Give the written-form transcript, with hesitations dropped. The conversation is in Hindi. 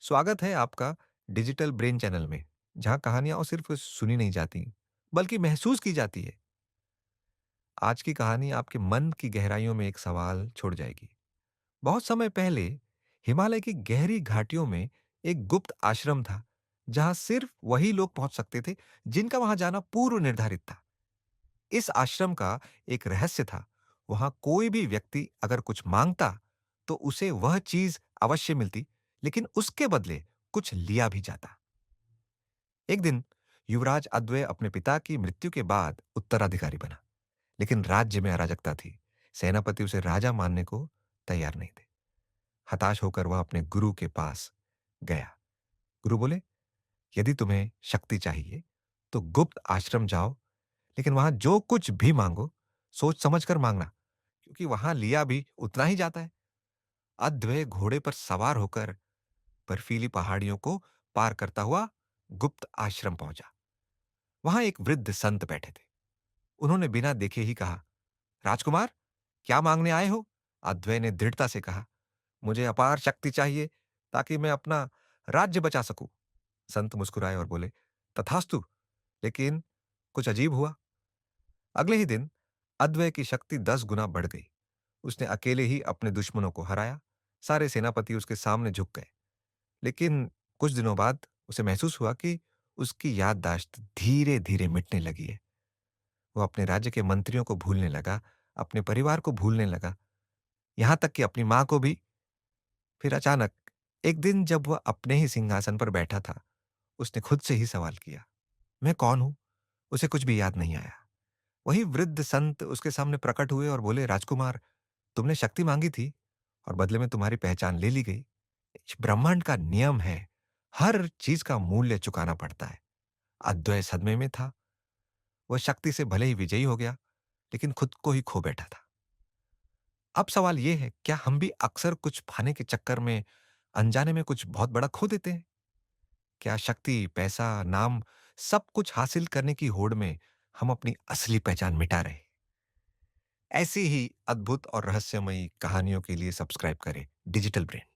स्वागत है आपका डिजिटल ब्रेन चैनल में, जहां कहानियां सिर्फ सुनी नहीं जाती, बल्कि महसूस की जाती है। आज की कहानी आपके मन की गहराइयों में एक सवाल छोड़ जाएगी। बहुत समय पहले हिमालय की गहरी घाटियों में एक गुप्त आश्रम था, जहां सिर्फ वही लोग पहुंच सकते थे जिनका वहां जाना पूर्व निर्धारित था। इस आश्रम का एक रहस्य था। वहां कोई भी व्यक्ति अगर कुछ मांगता, तो उसे वह चीज अवश्य मिलती, लेकिन उसके बदले कुछ लिया भी जाता। एक दिन युवराज अद्वै अपने पिता की मृत्यु के बाद उत्तराधिकारी बना, लेकिन राज्य में अराजकता थी। सेनापति उसे राजा मानने को तैयार नहीं थे। हताश होकर वह अपने गुरु के पास गया। गुरु बोले, यदि तुम्हें शक्ति चाहिए तो गुप्त आश्रम जाओ, लेकिन वहां जो कुछ भी मांगो, सोच समझ कर मांगना, क्योंकि वहां लिया भी उतना ही जाता है। अद्वै घोड़े पर सवार होकर बर्फीली पहाड़ियों को पार करता हुआ गुप्त आश्रम पहुंचा। वहां एक वृद्ध संत बैठे थे। उन्होंने बिना देखे ही कहा, राजकुमार, क्या मांगने आए हो? अद्वै ने दृढ़ता से कहा, मुझे अपार शक्ति चाहिए, ताकि मैं अपना राज्य बचा सकूं। संत मुस्कुराए और बोले, तथास्तु। लेकिन कुछ अजीब हुआ। अगले ही दिन अद्वै की शक्ति 10 गुना बढ़ गई। उसने अकेले ही अपने दुश्मनों को हराया। सारे सेनापति उसके सामने झुक गए। लेकिन कुछ दिनों बाद उसे महसूस हुआ कि उसकी याददाश्त धीरे धीरे मिटने लगी है। वो अपने राज्य के मंत्रियों को भूलने लगा, अपने परिवार को भूलने लगा, यहां तक कि अपनी मां को भी। फिर अचानक एक दिन जब वह अपने ही सिंहासन पर बैठा था, उसने खुद से ही सवाल किया, मैं कौन हूं? उसे कुछ भी याद नहीं आया। वही वृद्ध संत उसके सामने प्रकट हुए और बोले, राजकुमार, तुमने शक्ति मांगी थी और बदले में तुम्हारी पहचान ले ली गई। इस ब्रह्मांड का नियम है, हर चीज का मूल्य चुकाना पड़ता है। अद्वै सदमे में था। वह शक्ति से भले ही विजयी हो गया, लेकिन खुद को ही खो बैठा था। अब सवाल यह है, क्या हम भी अक्सर कुछ पाने के चक्कर में अनजाने में कुछ बहुत बड़ा खो देते हैं? क्या शक्ति, पैसा, नाम, सब कुछ हासिल करने की होड़ में हम अपनी असली पहचान मिटा रहे हैं? ऐसी ही अद्भुत और रहस्यमयी कहानियों के लिए सब्सक्राइब करें डिजिटल ब्रेन।